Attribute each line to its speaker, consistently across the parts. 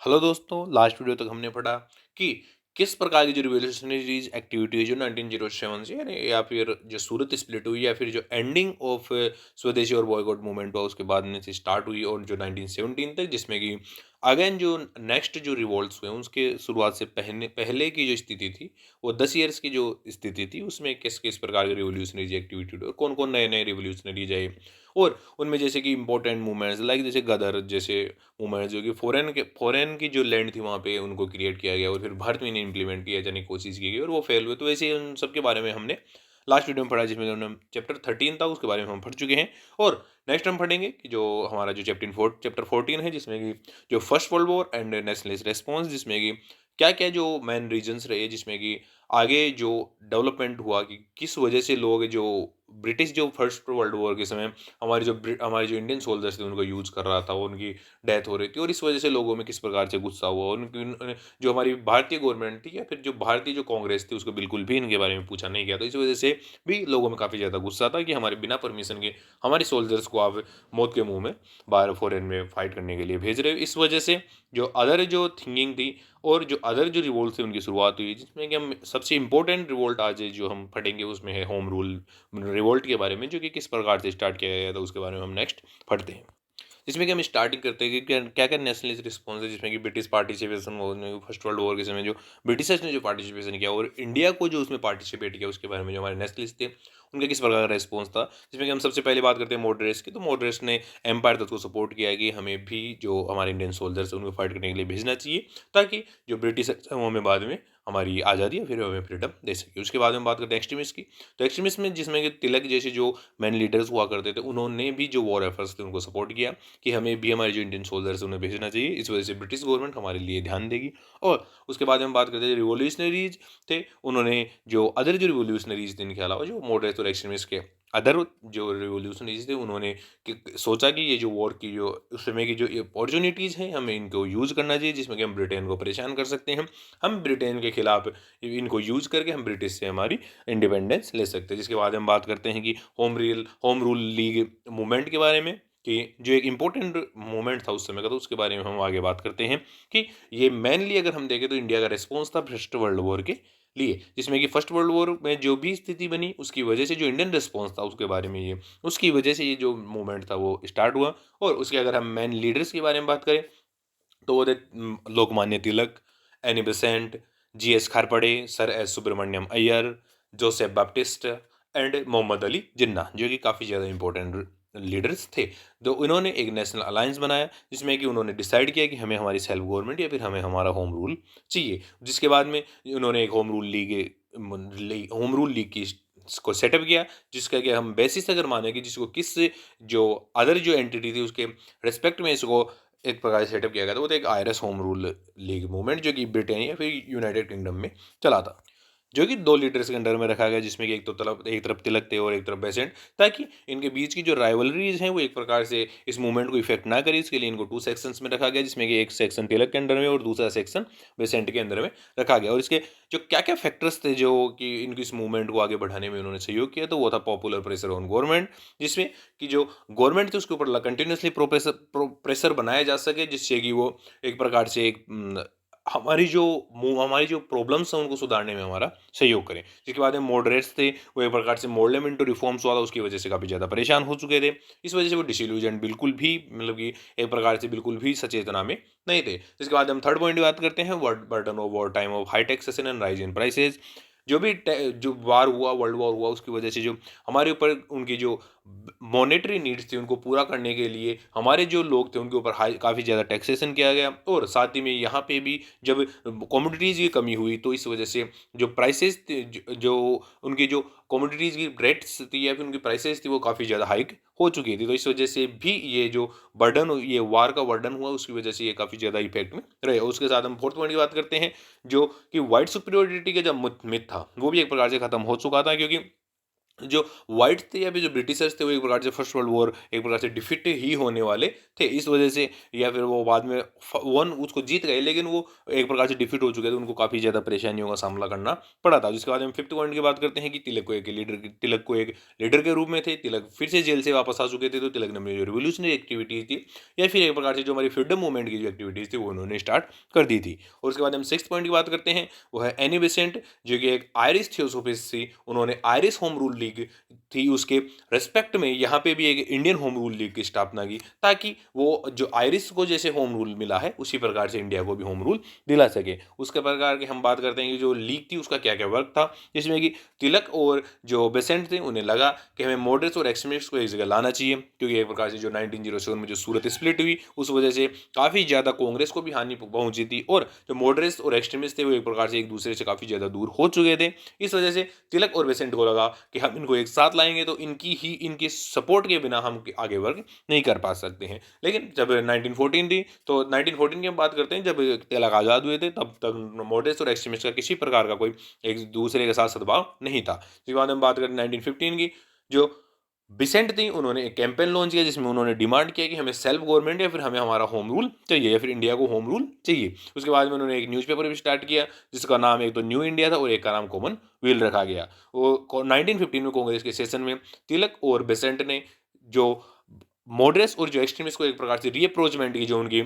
Speaker 1: Hello दोस्तों, last video तक हमने पढ़ा कि किस प्रकार की जो रिवॉल्यूशनरीज एक्टिविटी हुई जो 1907 से यानी या फिर जो सूरत स्प्लिट हुई या फिर जो एंडिंग ऑफ स्वदेशी और बॉयकॉट मूवमेंट हुआ उसके बाद में से स्टार्ट हुई और जो 1917 तक जिसमें कि अगेन जो नेक्स्ट जो रिवॉल्ट्स हुए उसके शुरुआत से पहले पहले की जो स्थिति थी वो 10 ईयर्स की जो स्थिति थी उसमें किस किस प्रकार की रिवोल्यूशनरीज एक्टिविटी हुई और कौन कौन नए नए रिवोल्यूशनरीज आए और उनमें जैसे कि इंपॉर्टेंट मूवमेंट्स लाइक जैसे गदर जैसे मूवमेंट्स जो कि फॉरेन की जो लैंड थी वहाँ पे उनको क्रिएट किया गया और फिर भारत में इन्हें इंप्लीमेंट किया जाने की कोशिश की गई और वो फेल हुए। तो वैसे ही उन सब के बारे में हमने लास्ट वीडियो में पढ़ा जिसमें हम चैप्टर 13 था उसके बारे में हम पढ़ चुके हैं। और नेक्स्ट हम पढ़ेंगे कि जो हमारा जो चैप्टर 14 है जिसमें कि जो first world war and nationalist response जिसमें कि क्या क्या जो मेन रीजंस रहे जिसमें कि आगे जो डेवलपमेंट हुआ कि किस वजह से लोग जो ब्रिटिश जो फर्स्ट वर्ल्ड वॉर के समय हमारे जो इंडियन सोल्जर्स थे उनको यूज़ कर रहा था, उनकी डेथ हो रही थी और इस वजह से लोगों में किस प्रकार से गुस्सा हुआ और जो हमारी भारतीय गवर्नमेंट थी या फिर जो भारतीय जो कांग्रेस थी उसको बिल्कुल भी इनके बारे में पूछा नहीं गया। तो इस वजह से भी लोगों में काफ़ी ज़्यादा गुस्सा था कि हमारे बिना परमिशन के हमारे सोल्जर्स को आप मौत के मुंह में बाहर फॉरेन में फाइट करने के लिए भेज रहे हो। इस वजह से जो अदर जो थिंकिंग थी और जो अदर जो रिवोल्ट थे उनकी शुरुआत हुई जिसमें कि हम सबसे इम्पोर्टेंट रिवोल्ट आज जो हम पढ़ेंगे उसमें है होम रूल रिवोल्ट के बारे में जो कि किस प्रकार से स्टार्ट किया गया था उसके बारे में हम नेक्स्ट पढ़ते हैं। जिसमें कि हम स्टार्टिंग करते हैं कि क्या क्या नेशनलिस्ट रिस्पॉन्स है जिसमें कि British participation first world war के समय जो ब्रिटिशर्स ने जो पार्टिसिपेशन किया और इंडिया को जो उसमें पार्टिसिपेट किया उसके बारे में जो हमारे नेशनलिस्ट थे उनका किस प्रकार का रिस्पॉन्स था। जिसमें कि हम सबसे पहले बात करते हैं मॉडरेट्स की। तो मॉडरेट्स ने एम्पायर तत्व को सपोर्ट किया है कि हमें भी जो हमारे इंडियन सोल्जर्स हैं उनको फाइट करने के लिए भेजना चाहिए ताकि जो ब्रिटिश हैं वो हमें बाद में हमारी आज़ादी या फिर हमें फ्रीडम दे सके। उसके बाद में बात करते हैं एक्सट्रीमिस्ट की। तो एक्सट्रीमिस्ट में जिसमें कि तिलक जैसे जो मैन लीडर्स हुआ करते थे उन्होंने भी जो वॉर एफर्ट्स थे उनको सपोर्ट किया कि हमें भी हमारे जो इंडियन सोल्जर्स हैं उन्हें भेजना चाहिए। इस वजह से ब्रिटिश गवर्नमेंट हमारे लिए ध्यान देगी। और उसके बाद हम बात करते हैं रिवोल्यूशनरीज थे। उन्होंने जो अदर जो रिवोल्यूशनरीज थे इनके अलावा जो मॉडरेट्स और एक्सट्रीमिस्ट के अदर जो रिवोल्यूशनरीज थे उन्होंने सोचा कि ये जो वॉर की जो उस समय की जो अपॉर्चुनिटीज़ हैं हमें इनको यूज़ करना चाहिए जिसमें कि हम ब्रिटेन को परेशान कर सकते हैं। हम ब्रिटेन के खिलाफ इनको यूज़ करके हम ब्रिटिश से हमारी इंडिपेंडेंस ले सकते हैं। जिसके बाद हम बात करते हैं कि होम रूल लीग मूवमेंट के बारे में कि जो एक इम्पोर्टेंट मोमेंट था उस समय का। तो उसके बारे में हम आगे बात करते हैं कि ये मेनली अगर हम देखें तो इंडिया का रिस्पॉन्स था फर्स्ट वर्ल्ड वॉर के लिए। जिसमें कि फर्स्ट वर्ल्ड वॉर में जो भी स्थिति बनी उसकी वजह से जो इंडियन रिस्पॉन्स था उसके बारे में ये उसकी वजह से ये जो मूवमेंट था वो स्टार्ट हुआ। और उसके अगर हम मेन लीडर्स के बारे में बात करें तो वो थे Lokmanya Tilak, Annie Besant, G S. Khaparde, sir S. Subramania Iyer, Joseph Baptista and Mohammad Ali Jinnah जो कि काफ़ी ज़्यादा इंपॉर्टेंट लीडर्स थे। तो इन्होंने एक नेशनल अलायंस बनाया जिसमें कि उन्होंने डिसाइड किया कि हमें हमारी सेल्फ गवर्नमेंट या फिर हमें हमारा होम रूल चाहिए। जिसके बाद में उन्होंने एक होम रूल लीग की को सेटअप किया जिसका कि हम बेसिस अगर माने कि जिसको किस जो अदर जो एंटिटी थी उसके रिस्पेक्ट में इसको एक प्रकार से सेटअप किया गया था। वो तो एक Irish home rule league movement जो कि ब्रिटेन या फिर यूनाइटेड किंगडम में चला था जो कि 2 लीडर्स के अंडर में रखा गया जिसमें कि एक तरफ तिलक थे और एक तरफ बेसेंट ताकि इनके बीच की जो राइवलरीज हैं वो एक प्रकार से इस मूवमेंट को इफेक्ट ना करे। इसके लिए इनको 2 सेक्शंस में रखा गया जिसमें कि एक सेक्शन तिलक के अंडर में और दूसरा सेक्शन बेसेंट के अंदर में रखा गया। और इसके जो क्या क्या फैक्टर्स थे जो कि इनकी इस मूवमेंट को आगे बढ़ाने में उन्होंने सहयोग किया तो वो था पॉपुलर प्रेशर ऑन गवर्नमेंट जिसमें कि जो गवर्नमेंट थी उसके ऊपर कंटिन्यूसली प्रेशर बनाया जा सके जिससे कि वो एक प्रकार से हमारी जो प्रॉब्लम्स हैं उनको सुधारने में हमारा सहयोग करें। जिसके बाद में मॉडरेट्स थे वो एक प्रकार से मॉडर्न टू रिफॉर्म्स हुआ था उसकी वजह से काफ़ी ज़्यादा परेशान हो चुके थे। इस वजह से वो डिसइल्यूजन बिल्कुल भी मतलब कि एक प्रकार से बिल्कुल भी सचेतना में नहीं थे। जिसके बाद हम थर्ड पॉइंट की बात करते हैं burden of war time of high taxation and rise in prices. जो वार हुआ वर्ल्ड वॉर हुआ उसकी वजह से जो हमारे ऊपर उनकी जो मॉनेटरी नीड्स थी उनको पूरा करने के लिए हमारे जो लोग थे उनके ऊपर हाई काफ़ी ज़्यादा टैक्सेशन किया गया। और साथ ही में यहाँ पे भी जब कमोडिटीज़ की कमी हुई तो इस वजह से जो प्राइसेस जो उनकी जो कमोडिटीज़ की रेट्स थी या फिर उनकी प्राइसेस थी वो काफ़ी ज़्यादा हाइक हो चुकी थी। तो इस वजह से भी ये जो ये वार का बर्डन हुआ उसकी वजह से ये काफ़ी ज़्यादा इफेक्ट में रहे। उसके साथ हम फोर्थ पॉइंट की बात करते हैं जो कि वाइट सुपीरियोरिटी का जो मिथ था वो भी एक प्रकार से ख़त्म हो चुका था क्योंकि जो व्हाइट थे या फिर जो ब्रिटिशर्स थे वो एक प्रकार से फर्स्ट वर्ल्ड वॉर एक प्रकार से डिफीट ही होने वाले थे, इस वजह से या फिर वो बाद में वन उसको जीत गए, लेकिन वो एक प्रकार से डिफीट हो चुके थे, उनको काफ़ी ज़्यादा परेशानियों का सामना करना पड़ा था। जिसके बाद हम फिफ्थ पॉइंट की बात करते हैं कि तिलक को एक लीडर के रूप में थे, तिलक फिर से जेल से वापस आ चुके थे, तो तिलक ने अपनी जो रिवोल्यूशनरी एक्टिविटीज़ थी या फिर एक प्रकार से जो हमारी फ्रीडम मूवमेंट की जो एक्टिविटीज़ थी वो उन्होंने स्टार्ट कर दी थी। और उसके बाद हम सिक्स पॉइंट की बात करते हैं, वो है एनी बेसेंट, जो कि एक आयरिश थियोसोफिस्ट थी। उन्होंने आयरिश होम रूल लीग थी उसके रेस्पेक्ट में यहाँ पे भी एक इंडियन होम रूल लीग की स्थापना की, ताकि वो जो आयरिश को जैसे होम रूल मिला है उसी प्रकार से इंडिया को भी होम रूल दिला सके। उसके प्रकार की हम बात करते हैं कि जो लीग थी उसका क्या क्या वर्क था, जिसमें कि तिलक और जो बेसेंट थे उन्हें लगा कि हमें मॉडरेट्स और एक्सट्रीमिस्ट को एक जगह लाना चाहिए, क्योंकि एक प्रकार से जो 1907 में जो सूरत स्प्लिट हुई उस वजह से काफ़ी ज़्यादा कांग्रेस को भी हानि पहुंची थी, और जो मॉडरेट्स और एक्सट्रीमिस्ट थे वो एक प्रकार से एक दूसरे से काफ़ी ज़्यादा दूर हो चुके थे। इस वजह से तिलक और बेसेंट को लगा कि हम इनको एक साथ लाएंगे तो इनके सपोर्ट के बिना हम आगे वर्क नहीं कर पा सकते हैं। लेकिन जब 1914 थी, तो 1914 की हम बात करते हैं, जब तिलक आज़ाद हुए थे, तब तक मॉडरेट्स और एक्सट्रीमिस्ट का किसी प्रकार का कोई एक दूसरे के साथ सद्भाव नहीं था। इसके बाद हम बात करें 1915 की, जो बिसेंट थी उन्होंने एक कैंपेन लॉन्च किया जिसमें उन्होंने डिमांड किया कि हमें सेल्फ गवर्नमेंट या फिर हमें हमारा होम रूल चाहिए या फिर इंडिया को होम रूल चाहिए। उसके बाद में उन्होंने एक न्यूज़पेपर भी स्टार्ट किया जिसका नाम एक तो न्यू इंडिया था और एक का नाम कॉमनवेल्थ रखा गया। वो 1915 में कांग्रेस के सेशन में तिलक और बेसेंट ने जो मॉडरेट्स और जो एक्सट्रीमिस्ट को एक प्रकार से रीअप्रोचमेंट की जो उनकी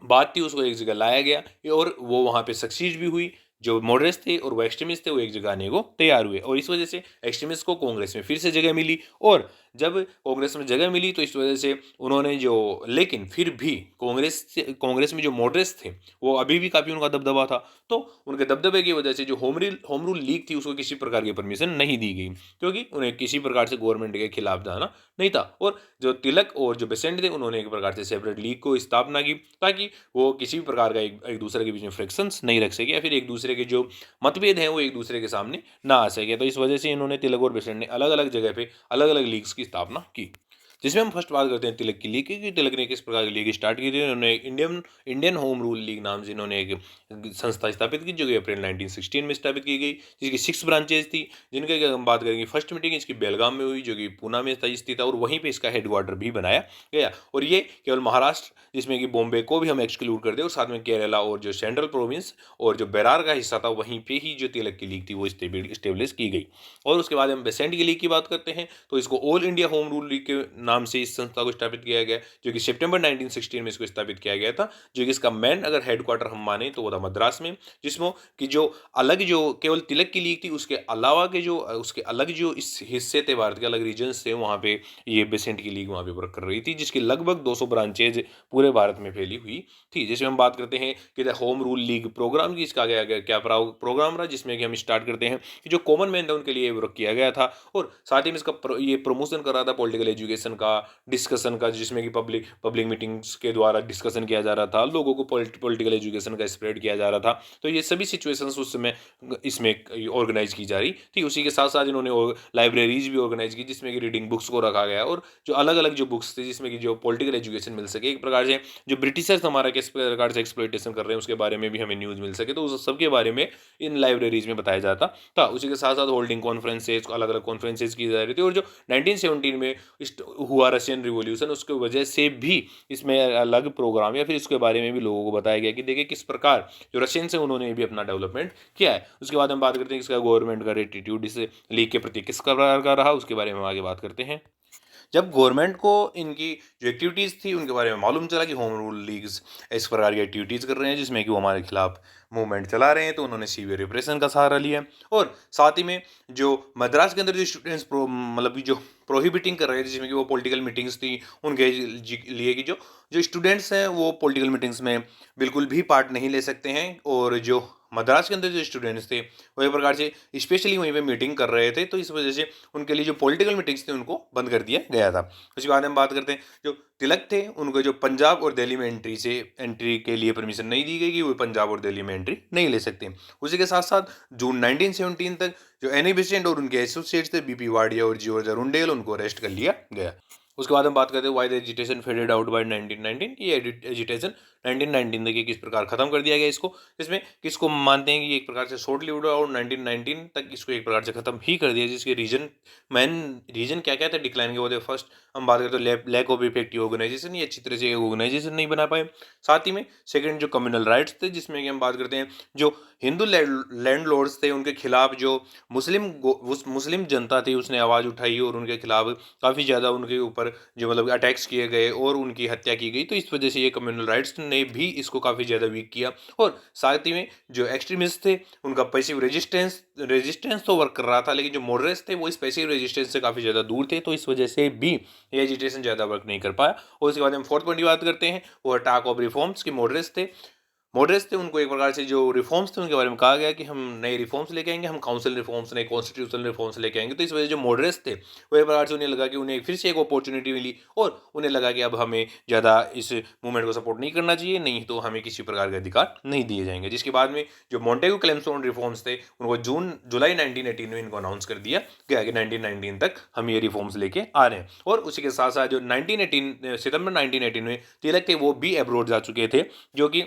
Speaker 1: बात थी उसको एक जगह लाया गया, और वो वहाँ पे सक्सीड भी हुई। जो मॉडरेट्स थे और वो एक्सट्रीमिस्ट थे वो एक जगह आने को तैयार हुए, और इस वजह से एक्सट्रीमिस्ट को कांग्रेस में फिर से जगह मिली। और जब कांग्रेस में जगह मिली तो इस वजह से उन्होंने जो, लेकिन फिर भी कांग्रेस में जो मॉडरेट्स थे वो अभी भी काफ़ी उनका दबदबा था, तो उनके दबदबे की वजह से जो होम रूल लीग थी उसको किसी प्रकार की परमिशन नहीं दी गई, क्योंकि उन्हें किसी प्रकार से गवर्नमेंट के खिलाफ जाना नहीं था। और जो तिलक और जो बेसेंट थे उन्होंने एक प्रकार से सेपरेट लीग को स्थापना की, ताकि वो किसी भी प्रकार का एक दूसरे के बीच में फ्रिक्शंस नहीं रख सके या फिर एक दूसरे के जो मतभेद हैं वो एक दूसरे के सामने ना आ सके। तो इस वजह से इन्होंने तिलक और बेसेंट ने अलग अलग जगह पे अलग अलग लीग्स की स्थापना की। जिसमें हम फर्स्ट बात करते हैं तिलक की लीग की, कि तिलक ने किस प्रकार की लीग स्टार्ट की थी। उन्होंने एक Indian Indian home rule league नाम से इन्होंने एक संस्था स्थापित की, जो कि अप्रैल 1916 में स्थापित की गई, जिसकी 6 ब्रांचेज थी। जिनके अगर हम बात करेंगे, फर्स्ट मीटिंग इसकी बेलगाम में हुई जो कि पूना में स्थित था, और वहीं पे इसका हेडक्वार्टर भी बनाया गया। और ये केवल महाराष्ट्र, जिसमें कि बॉम्बे को भी हम एक्सक्लूड कर दें, और साथ में केरला और जो सेंट्रल प्रोविंस और जो बेरार का हिस्सा था वहीं पे ही जो तिलक की लीग थी वो स्टेब्लिश की गई। और उसके बाद हम बेसेंट की लीग की बात करते हैं, तो इसको all India home rule league के नाम से इस संस्था को स्थापित किया गया, जो कि सितंबर 1916 में इसको स्थापित किया गया था। जो कि इसका मेन अगर हेडक्वार्टर हम माने तो वो था मद्रास में, जिसमें कि जो अलग जो केवल तिलक की लीग थी उसके अलावा के जो उसके अलग जो इस हिस्से थे, भारत के अलग रीजन्स थे, वहाँ पे ये बेसेंट की लीग वहाँ पे वर्क कर रही थी, जिसकी लगभग 200 ब्रांचेज पूरे भारत में फैली हुई थी। जिसमें हम बात करते हैं कि the home rule league programme की, इसका आगे क्या प्रोग्राम रहा, जिसमें कि हम स्टार्ट करते हैं कि जो कॉमन मैन थे उनके लिए वर्क किया गया था, और साथ ही में इसका ये प्रमोशन कर रहा था पॉलिटिकल एजुकेशन का, डिस्कशन का, जिसमें कि पब्लिक पब्लिक मीटिंग्स के द्वारा डिस्कशन किया जा रहा था, लोगों को पॉलिटिकल एजुकेशन का स्प्रेड किया जा रहा था। तो ये सभी सिचुएशंस उस समय इसमें ऑर्गेनाइज की जा रही थी। उसी के साथ साथ इन्होंने लाइब्रेरीज भी ऑर्गेनाइज की, जिसमें कि रीडिंग बुक्स को रखा गया, और जो अलग अलग जो बुक्स थे जिसमें कि जो पॉलिटिकल एजुकेशन मिल सके, एक प्रकार से जो ब्रिटिशर्स हमारा किस प्रकार से एक्सप्लॉइटेशन कर रहे हैं उसके बारे में भी हमें न्यूज़ मिल सके, तो उस सबके बारे में इन लाइब्रेरीज में बताया जाता था। उसी के साथ साथ होल्डिंग कॉन्फ्रेंसेज, अलग अलग कॉन्फ्रेंसेज की जा रही थी। और जो 1917 में हुआ रशियन रिवॉल्यूशन, उसके वजह से भी इसमें अलग प्रोग्राम या फिर इसके बारे में भी लोगों को बताया गया कि देखिए किस प्रकार जो रशियन से उन्होंने भी अपना डेवलपमेंट किया है। उसके बाद हम बात करते हैं इसका गवर्नमेंट का एटीट्यूड इस लीग के प्रति किस प्रकार का रहा, उसके बारे में हम आगे बात करते हैं। जब गवर्नमेंट को इनकी जो एक्टिविटीज़ थी उनके बारे में मालूम चला कि होम रूल लीग्स इस प्रकार की एक्टिविटीज़ कर रहे हैं जिसमें कि वो हमारे खिलाफ मूवमेंट चला रहे हैं, तो उन्होंने सीवियर रिप्रेशन का सहारा लिया। और साथ ही में जो मद्रास के अंदर जो स्टूडेंट्स मतलब कि जो प्रोहिबिटिंग कर रहे थे, जिसमें कि वो पॉलिटिकल मीटिंग्स थी उनके लिए कि जो जो स्टूडेंट्स हैं वो पॉलिटिकल मीटिंग्स में बिल्कुल भी पार्ट नहीं ले सकते हैं, और जो मद्रास के अंदर जो स्टूडेंट्स थे वो एक प्रकार से स्पेशली वहीं पे मीटिंग कर रहे थे, तो इस वजह से उनके लिए जो पॉलिटिकल मीटिंग्स थी उनको बंद कर दिया गया था। उसके बाद हम बात करते हैं जो तिलक थे, उनको जो पंजाब और दिल्ली में एंट्री के लिए परमिशन नहीं दी गई कि वो पंजाब और दिल्ली में एंट्री नहीं ले सकते। उसी के साथ साथ जून 1917 तक जो एनी बेसेंट और उनके एसोसिएट्स थे बीपी वाडिया और जॉर्ज अरुंडेल, उनको अरेस्ट कर लिया गया। उसके बाद हम बात करते हैं why the agitation faded out by 1919। ये एजिटेशन 1919 तक ये किस प्रकार ख़त्म कर दिया गया इसको, इसमें किसको मानते हैं कि एक प्रकार से शॉर्ट लिव्ड और 1919 तक इसको एक प्रकार से ख़त्म ही कर दिया, जिसके मेन रीजन क्या क्या थे डिक्लाइन के वजह। फर्स्ट हम बात करते हैं लैक ऑफ इफेक्टिव ऑर्गेनाइजेशन, ये अच्छी तरह से ऑर्गेनाइजेशन नहीं बना पाए। साथ ही में सेकंड जो कम्युनल राइट्स थे, जिसमें कि हम बात करते हैं जो हिंदू लैंडलॉर्ड्स थे उनके खिलाफ जो मुस्लिम जनता थी उसने आवाज़ उठाई और उनके खिलाफ काफ़ी ज़्यादा उनके ऊपर जो मतलब अटैक्स किए गए और उनकी हत्या की गई। तो इस वजह से ये कम्युनल राइट्स ने भी इसको काफ़ी ज़्यादा वीक किया। और साथ ही में जो एक्सट्रीमिस्ट थे उनका पैसिव रेजिस्टेंस तो वर्क कर रहा था, लेकिन जो मॉडरेट्स थे वो इस पैसिव रेजिस्टेंस से काफ़ी ज़्यादा दूर थे, तो इस वजह से भी ये एजिटेशन ज़्यादा वर्क नहीं कर पाया। और उसके बाद हम फोर्थ पॉइंट की बात करते हैं, वो अटैक ऑफ रिफॉर्म्स की मॉडरेट्स थे उनको एक प्रकार से जो रिफॉर्म्स थे उनके बारे में कहा गया कि हम नए रिफॉर्म्स लेके आएंगे, हम काउंसिल रिफॉर्म्स नए कॉन्स्टिट्यूशनल रिफॉर्म्स लेके आएंगे। तो इस वजह से जो मॉडरेट्स थे वो एक प्रकार से उन्हें लगा कि उन्हें फिर से एक अपॉर्चुनिटी मिली और उन्हें लगा कि अब हमें ज़्यादा इस मूवमेंट को सपोर्ट नहीं करना चाहिए, नहीं तो हमें किसी प्रकार के अधिकार नहीं दिए जाएंगे। जिसके बाद में जो मोंटेगू क्लेमस्टोन रिफॉर्म्स थे उनको जुलाई 1918 में इनको अनाउंस कर दिया गया कि 1919 तक हम ये रिफॉर्म्स लेके आ रहे हैं। और उसी के साथ साथ जो 1918 सितंबर 1918 में तिलक थे वो भी अब्रोड जा चुके थे, जो कि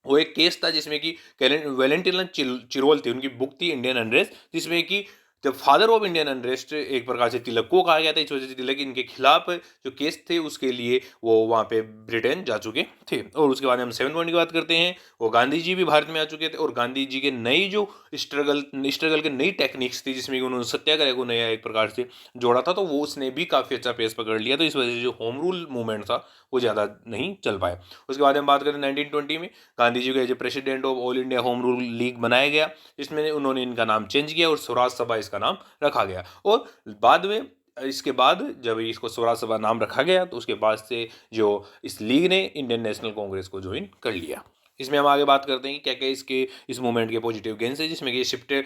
Speaker 1: वो एक केस था जिसमें कि वैलेंटिन चिरोल थे, उनकी बुक थी इंडियन अनरेस्ट, जिसमें कि the father of Indian unrest एक प्रकार से तिलक को कहा गया था। इस वजह से तिलक इनके खिलाफ जो केस थे उसके लिए वो वहाँ पे ब्रिटेन जा चुके थे। और उसके बाद हम 7 पॉइंट की बात करते हैं, वो गांधी जी भी भारत में आ चुके थे और गांधी जी के नई जो स्ट्रगल के नई टेक्निक्स थी जिसमें कि उन्होंने सत्याग्रह को नया एक प्रकार से जोड़ा था, तो वो उसने भी काफ़ी अच्छा पेस पकड़ लिया। तो इस वजह से जो होम रूल मूवमेंट था वो ज़्यादा नहीं चल पाया। उसके बाद हम बात करें 1920 में गांधी जी को as a president of all India home rule league बनाया गया, जिसमें उन्होंने इनका नाम चेंज किया और स्वराज सभा इसका नाम रखा गया। और बाद में इसके बाद जब इसको स्वराज सभा नाम रखा गया तो उसके बाद से जो इस लीग ने इंडियन नेशनल कांग्रेस को ज्वाइन कर लिया। इसमें हम आगे बात करते हैं कि क्या क्या इसके इस मूवमेंट के पॉजिटिव गेन्स है, जिसमें कि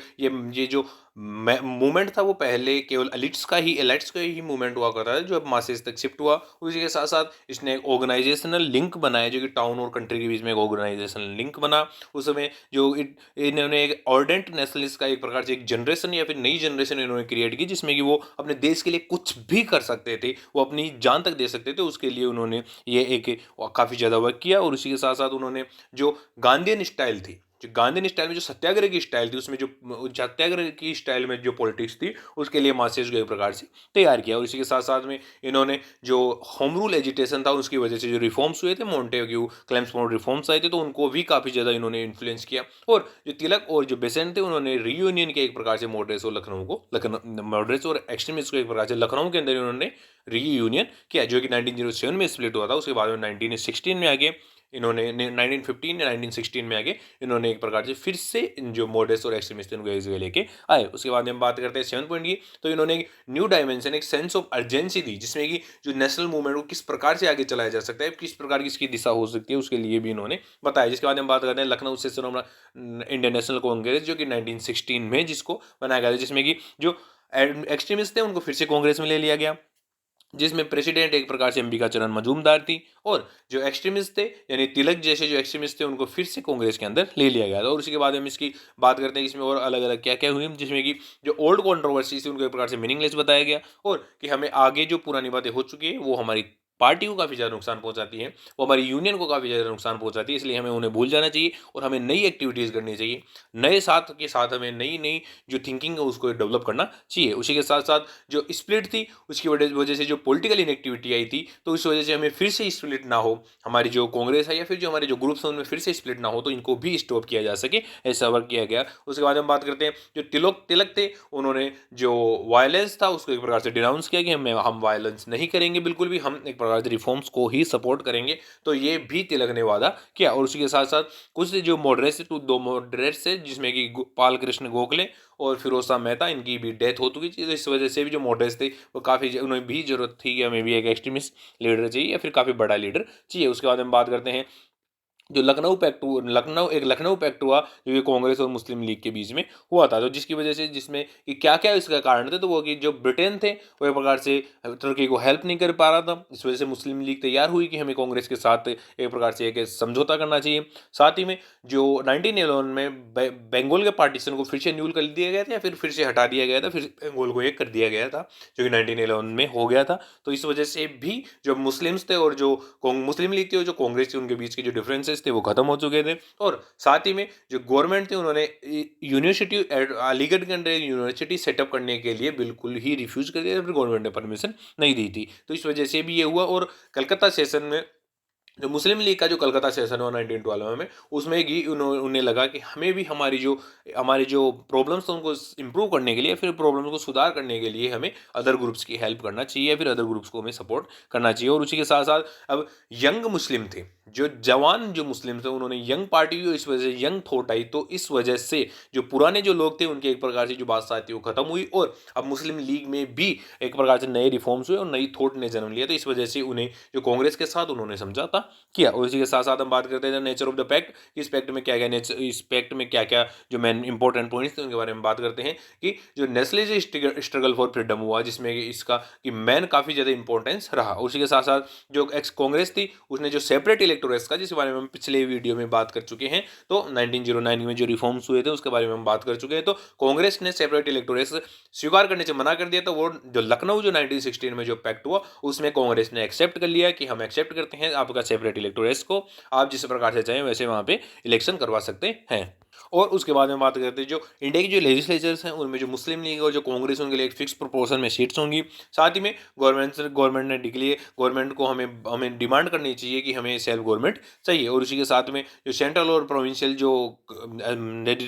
Speaker 1: ये जो मूवमेंट था वो पहले केवल एलिट्स का ही मूवमेंट हुआ करता था, जो अब मासेस तक शिफ्ट हुआ। उसी के साथ साथ इसने एक ऑर्गेनाइजेशनल लिंक बनाया, जो कि टाउन और कंट्री के बीच में एक ऑर्गेनाइजेशनल लिंक बना। उस समय जो इन्होंने एक ऑर्डेंट नेशनलिस्ट का एक प्रकार से एक जनरेशन या फिर नई जनरेशन इन्होंने क्रिएट की, जिसमें कि वो अपने देश के लिए कुछ भी कर सकते थे, वो अपनी जान तक दे सकते थे। उसके लिए उन्होंने ये एक काफ़ी ज़्यादा वर्क किया। और उसी के साथ साथ उन्होंने जो गांधीयन स्टाइल थी, जो गांधीयन स्टाइल में जो सत्याग्रह की स्टाइल थी, उसमें जो सत्याग्रह की स्टाइल में जो पॉलिटिक्स थी उसके लिए मासेस को एक प्रकार से तैयार किया। और इसी के साथ साथ में इन्होंने जो होम रूल एजिटेशन था उसकी वजह से जो रिफॉर्म्स हुए थे, मोंटेग्यू क्लेम्सफोर्ड रिफॉर्म्स आए थे, तो उनको भी काफ़ी ज़्यादा इन्होंने इन्फ्लुएंस किया। और जो तिलक और जो बेसेंट थे उन्होंने रीयूनियन के एक प्रकार से मॉडरेट्स और एक्सट्रीमिस्ट को एक प्रकार से लखनऊ के अंदर इन्होंने रीयूनियन किया, जो कि 1907 में स्प्लिट हुआ था। उसके बाद में 1916 में आगे इन्होंने 1915 या 1916 में आगे इन्होंने एक प्रकार से फिर से जो मॉडरेट्स और एक्सट्रीमिस्ट उनको एक जगह लेके आए। उसके बाद हम बात करते हैं 7 पॉइंट की, तो इन्होंने एक न्यू डायमेंशन, एक सेंस ऑफ अर्जेंसी दी, जिसमें कि जो नेशनल मूवमेंट को किस प्रकार से आगे चलाया जा सकता है, किस प्रकार की इसकी दिशा हो सकती है, उसके लिए भी इन्होंने बताया। जिसके बाद हम बात करते हैं Lucknow session of Indian national Congress, जो कि 1916 में जिसको बनाया गया था, जिसमें कि जो एक्सट्रीमिस्ट थे उनको फिर से कांग्रेस में ले लिया गया, जिसमें प्रेसिडेंट एक प्रकार से अंबिका चरण मजूमदार थी। और जो एक्सट्रीमिस्ट थे यानी तिलक जैसे जो एक्सट्रीमिस्ट थे उनको फिर से कांग्रेस के अंदर ले लिया गया था। और उसके बाद हम इसकी बात करते हैं कि इसमें और अलग अलग क्या क्या हुई, जिसमें कि जो ओल्ड कॉन्ट्रोवर्सीज थी उनको एक प्रकार से मीनिंगलेस बताया गया, और कि हमें आगे जो पुरानी बातें हो चुकी है वो हमारी पार्टी को काफ़ी ज़्यादा नुकसान पहुंचाती है, वो हमारी यूनियन को काफ़ी ज़्यादा नुकसान पहुंचाती है, इसलिए हमें उन्हें भूल जाना चाहिए और हमें नई एक्टिविटीज़ करनी चाहिए। नए साथ के साथ हमें नई नई जो थिंकिंग है उसको डेवलप करना चाहिए। उसी के साथ साथ जो स्प्लिट थी उसकी वजह से जो पॉलिटिकल इनएक्टिविटी आई थी, तो इस वजह से हमें फिर से स्प्लिट ना हो, हमारी जो कांग्रेस है या फिर जो हमारे जो ग्रुप्स हैं उनमें फिर से स्प्लिट ना हो, तो इनको भी स्टॉप किया जा सके, ऐसा वर्क किया गया। उसके बाद हम बात करते हैं जो तिलक थे, उन्होंने जो वायलेंस था उसको एक प्रकार से डिनाउंस किया कि हम वायलेंस नहीं करेंगे बिल्कुल भी, हम एक प्रकार से रिफॉर्म्स को ही सपोर्ट करेंगे। तो ये भी तिलक ने वादा किया। और उसी के साथ साथ कुछ जो मॉडरेट्स थे, दो मॉडरेट्स थे, जिसमें कि पाल कृष्ण गोखले और फिरोज शाह मेहता, इनकी भी डेथ हो चुकी थी। तो इस वजह से भी जो मॉडरेट्स थे वो काफ़ी उन्हें भी जरूरत थी कि हमें भी एक एक्सट्रीमिस्ट लीडर चाहिए या फिर काफ़ी बड़ा लीडर चाहिए। उसके बाद हम बात करते हैं जो लखनऊ पैक्ट हुआ, जो कि कांग्रेस और मुस्लिम लीग के बीच में हुआ था, तो जिसकी वजह से, जिसमें कि क्या-क्या इसका कारण थे, तो वो कि जो ब्रिटेन थे, वो एक प्रकार से तुर्की को हेल्प नहीं कर पा रहा था। इस वजह से मुस्लिम लीग तैयार हुई कि हमें कांग्रेस के साथ एक प्रकार से एक समझौता करना चाहिए। साथ ही में जो 1911 में बंगाल के पार्टीशन को फिर से न्यूल कर दिया गया था, या फिर से हटा दिया गया था, फिर बंगाल को एक कर दिया गया था, जो कि 1911 में हो गया था। तो इस वजह से भी जो मुस्लिम्स थे और जो मुस्लिम लीग थी और जो कांग्रेस थी, उनके बीच के जो डिफरेंसेस थे वो खत्म हो चुके थे। और साथ ही में जो गवर्नमेंट थी, उन्होंने यूनिवर्सिटी अलीगढ़ के अंदर यूनिवर्सिटी सेटअप करने के लिए बिल्कुल ही रिफ्यूज कर दिया, फिर गवर्नमेंट ने परमिशन नहीं दी थी। तो इस वजह से भी ये हुआ। और कलकत्ता सेशन में जो मुस्लिम लीग का जो कलकत्ता सेशन हुआ 1912 में, उसमें कि उन्हें लगा कि हमें भी हमारी जो प्रॉब्लम्स हैं उनको इम्प्रूव करने के लिए, फिर प्रॉब्लम्स को सुधार करने के लिए हमें अदर ग्रुप्स की हेल्प करना चाहिए, फिर अदर ग्रुप्स को हमें सपोर्ट करना चाहिए। और उसी के साथ साथ अब यंग मुस्लिम थे, जो जवान जो मुस्लिम थे, उन्होंने यंग पार्टी की, इस वजह से यंग थॉट आई, तो इस वजह से जो पुराने जो लोग थे उनके एक प्रकार से जो बादशाह थी वो खत्म हुई, और अब मुस्लिम लीग में भी एक प्रकार से नए रिफॉर्म्स हुए और नई थॉट ने जन्म लिया। तो इस वजह से उन्हें जो कांग्रेस के साथ उन्होंने समझौता किया। और इसी के साथ साथ हम बात करते हैं नेचर ऑफ द पैक्ट, इस पैक्ट में क्या क्या नेचर, इस पैक्ट में क्या क्या जो मेन इंपॉर्टेंट पॉइंट्स थे उनके बारे में बात करते हैं। कि जो नेस्ले से स्ट्रगल फॉर फ्रीडम हुआ, जिसमें इसका कि मैन काफ़ी ज़्यादा इंपॉर्टेंस रहा। उसी के साथ साथ जो एक्स कांग्रेस थी, उसने जो सेपरेट इलेक्टोरेट्स का, जिसके बारे में हम पिछले वीडियो में बात कर चुके हैं, तो 1909 में जो रिफॉर्म्स हुए थे उसके बारे में हम बात कर चुके हैं। तो कांग्रेस ने सेपरेट इलेक्टोरेट्स स्वीकार करने से मना कर दिया, तो वो जो लखनऊ जो 1916 में जो पैक्ट हुआ, उसमें कांग्रेस ने एक्सेप्ट कर लिया कि हम एक्सेप्ट करते हैं आपका सेपरेट इलेक्टोरेट्स को, आप जिस प्रकार से चाहें वैसे वहाँ पे इलेक्शन करवा सकते हैं। और उसके बाद में बात करते हैं जो इंडिया की जो लेजिस्लेचर्स हैं, उनमें जो मुस्लिम लीग और जो कांग्रेस, उनके लिए एक फिक्स प्रोपोर्शन में सीट्स होंगी। साथ ही में गवर्नमेंट ने डिक्लेयर, गवर्नमेंट को हमें हमें डिमांड करनी चाहिए कि हमें सेल्फ गवर्नमेंट चाहिए। और उसी के साथ में जो सेंट्रल और प्रोविंशियल जो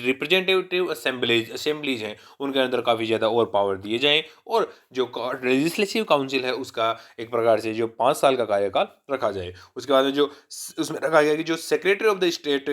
Speaker 1: रिप्रेजेंटेटिव असेंबलीज हैं, उनके अंदर काफ़ी ज़्यादा और पावर दिए जाएँ। और जो लेजिस्लेटिव काउंसिल है, उसका एक प्रकार से जो 5 साल का कार्यकाल रखा जाए। उसके बाद में जो उसमें रखा गया कि जो secretary of the state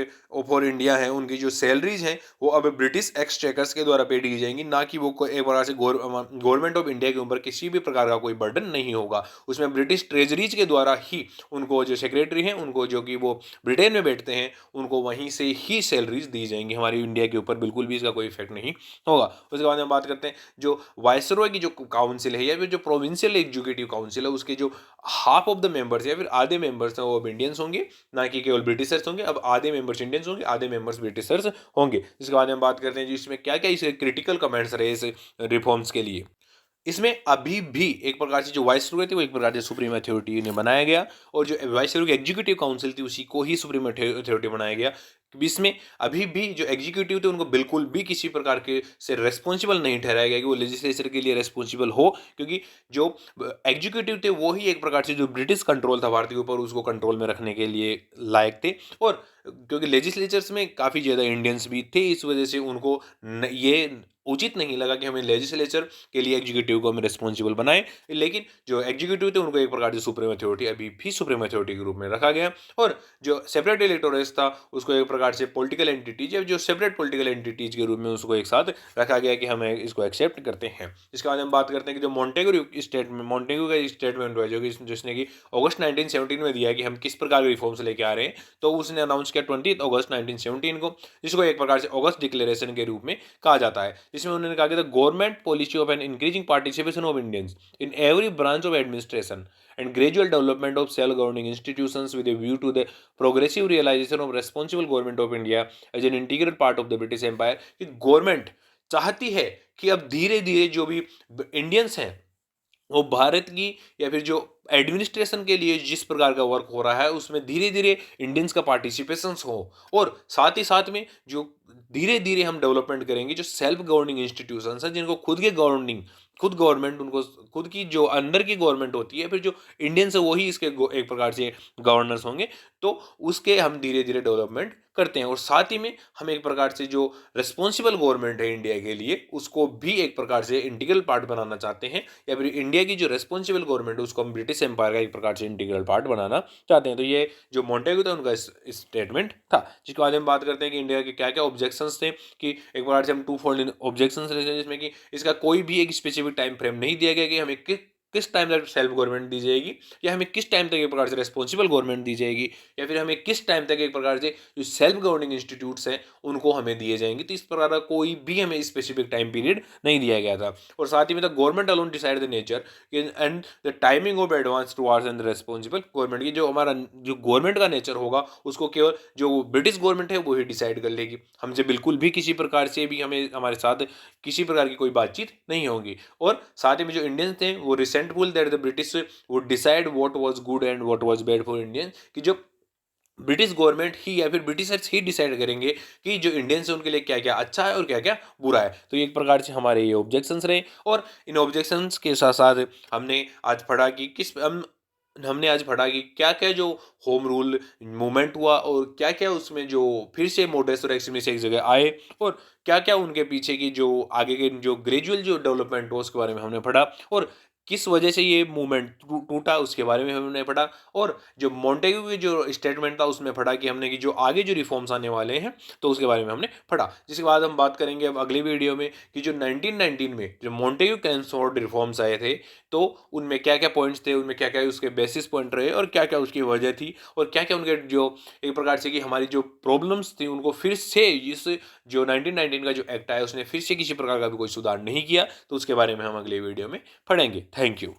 Speaker 1: for India है, उनकी जो सैलरीज हैं वो अब ब्रिटिश एक्सचेकर्स के द्वारा पेड की जाएंगी, ना कि वो एक प्रकार से गवर्नमेंट ऑफ इंडिया के ऊपर किसी भी प्रकार का कोई बर्डन नहीं होगा। उसमें ब्रिटिश ट्रेजरीज के द्वारा ही उनको जो सेक्रेटरी हैं, उनको जो कि वो ब्रिटेन में बैठते हैं, उनको वहीं से ही सैलरीज दी जाएंगी। हमारी इंडिया के ऊपर बिल्कुल भी इसका कोई इफेक्ट नहीं होगा। उसके बाद हम बात करते हैं जो वायसरॉय की जो काउंसिल है, या फिर जो प्रोविंशियल एग्जीक्यूटिव काउंसिल है, उसके जो हाफ ऑफ द मेंबर्स या फिर आधे मेंबर्स हैं वो अब इंडियंस होंगे, ना कि केवल ब्रिटिशर्स होंगे। अब आधे मेंबर्स इंडियंस होंगे, आधे मेंबर्स ब्रिटिशर्स होंगे। इसके बाद हम बात करते हैं जिसमें क्या क्या इसे क्रिटिकल कमेंट्स रहे इस रिफॉर्म्स के लिए। इसमें अभी भी एक प्रकार से जो वाइसरॉय थे वो एक प्रकार से सुप्रीम अथॉरिटी ने बनाया गया, और जो वाइसरॉय की एग्जीक्यूटिव काउंसिल थी उसी को ही सुप्रीम अथॉरिटी बनाया गया। इसमें अभी भी जो एग्जीक्यूटिव थे उनको बिल्कुल भी किसी प्रकार के से रेस्पॉन्सिबल नहीं ठहराया गया कि वो लेजिस्लेचर के लिए रेस्पॉन्सिबल हो, क्योंकि जो एग्जीक्यूटिव थे वो ही एक प्रकार से जो ब्रिटिश कंट्रोल था भारत के ऊपर, उसको कंट्रोल में रखने के लिए लायक थे। और क्योंकि लेजिस्लेचर्स में काफ़ी ज़्यादा इंडियंस भी थे, इस वजह से उनको ये उचित नहीं लगा कि हमें लेजिस्लेचर के लिए एग्जीक्यूटिव को हमें रिस्पॉन्सिबल बनाएं। लेकिन जो एग्जीक्यूटिव थे उनको एक प्रकार से सुप्रीम अथॉरिटी अभी भी सुप्रीम अथॉरिटी के रूप में रखा गया। और जो सेपरेट इलेक्टोरेट्स था उसको एक प्रकार से पॉलिटिकल एंटिटीज या जो सेपरेट पॉलिटिकल एंटिटीज के रूप में उसको एक साथ रखा गया कि हमें इसको एक्सेप्ट करते हैं। इसके बाद हम बात करते हैं कि जो मॉन्टेगू का स्टेटमेंट हुआ, जो कि जिसने कि अगस्त 1917 में दिया कि हम किस प्रकार के रिफॉर्म्स लेके आ रहे हैं, तो उसने अनाउंस किया 20 अगस्त 1917 को, जिसको एक प्रकार से अगस्त डिक्लेरेशन के रूप में कहा जाता है। जिसमें उन्होंने कहा कि the government policy of an increasing participation of Indians in every branch of administration and gradual development of self-governing institutions with a view to the progressive realization of responsible government of India as an integral part of the British Empire। कि government चाहती है कि अब धीरे धीरे जो भी Indians हैं वो भारत की या फिर जो एडमिनिस्ट्रेशन के लिए जिस प्रकार का वर्क हो रहा है उसमें धीरे धीरे इंडियंस का पार्टिसिपेशन हो, और साथ ही साथ में जो धीरे धीरे हम डेवलपमेंट करेंगे जो सेल्फ गवर्निंग इंस्टीट्यूशंस हैं, जिनको खुद गवर्नमेंट, उनको खुद की जो अंदर की गवर्नमेंट होती है, फिर जो इंडियंस है वही इसके एक प्रकार से गवर्नर्स होंगे, तो उसके हम धीरे धीरे डेवलपमेंट करते हैं। और साथ ही में हम एक प्रकार से जो रिस्पॉन्सिबल गवर्नमेंट है इंडिया के लिए उसको भी एक प्रकार से इंटीग्रल पार्ट बनाना चाहते हैं, या फिर इंडिया की जो रिस्पॉन्सिबल गवर्नमेंट है उसको हम ब्रिटिश एम्पायर का एक प्रकार से इंटीग्रल पार्ट बनाना चाहते हैं। तो ये जो मॉन्टेगू था उनका स्टेटमेंट था। जिसके बाद हम बात करते हैं कि इंडिया के क्या क्या ऑब्जेक्शंस थे, कि एक प्रकार से हम टू फोल्ड ऑब्जेक्शंस रहे हैं, जिसमें कि इसका कोई भी एक स्पेसिफिक टाइम फ्रेम नहीं दिया गया कि हमें किस टाइम तक सेल्फ गवर्नमेंट दी जाएगी, या हमें किस टाइम तक एक प्रकार से रेस्पॉन्सिबल गवर्नमेंट दी जाएगी, या फिर हमें किस टाइम तक एक प्रकार से जो सेल्फ गवर्निंग इंस्टीट्यूट्स हैं उनको हमें दिए जाएंगे। तो इस प्रकार का कोई भी हमें स्पेसिफिक टाइम पीरियड नहीं दिया गया था। और साथ ही में the government alone decide the nature and the timing of advance towards and responsible government की, जो हमारा जो गवर्नमेंट का नेचर होगा उसको केवल जो ब्रिटिश गवर्नमेंट है वो ही डिसाइड कर लेगी। हमसे बिल्कुल भी किसी प्रकार से भी हमें हमारे साथ किसी प्रकार की कोई बातचीत नहीं होगी। और साथ ही में जो इंडियंस थे वो resentful that the British would decide what was good and what was bad for Indians, कि जो ब्रिटिश गवर्नमेंट ही या फिर ब्रिटिशर्स ही डिसाइड करेंगे कि जो इंडियंस है उनके लिए क्या क्या अच्छा है और क्या क्या बुरा है। तो ये एक प्रकार से हमारे ये ऑब्जेक्शंस रहे। और इन ऑब्जेक्शंस के साथ साथ हमने आज पढ़ा कि हमने आज पढ़ा कि क्या क्या जो होम रूल मूवमेंट हुआ और क्या क्या उसमें जो फिर से मॉडरेट्स और एक्सट्रीमिस्ट एक जगह आए, और क्या क्या उनके पीछे की जो आगे के जो ग्रेजुअल जो डेवलपमेंट हो उसके बारे में हमने पढ़ा, और किस वजह से ये मूवमेंट टूटा उसके बारे में हमने पढ़ा। और जो मोंटेग्यू की जो स्टेटमेंट था उसमें पढ़ा कि हमने कि जो आगे जो रिफॉर्म्स आने वाले हैं तो उसके बारे में हमने पढ़ा। जिसके बाद हम बात करेंगे अब अगली वीडियो में कि जो 1919 में जो मोंटेग्यू कैंसोर्ड रिफॉर्म्स आए थे तो उनमें क्या क्या पॉइंट्स थे, उनमें क्या क्या उसके बेसिस पॉइंट रहे और क्या क्या उसकी वजह थी, और क्या क्या उनके जो एक प्रकार से कि हमारी जो प्रॉब्लम्स थी उनको फिर से इस जो 1919 का जो एक्ट आया उसने फिर से किसी प्रकार का भी कोई सुधार नहीं किया। तो उसके बारे में हम अगले वीडियो में पढ़ेंगे। Thank you.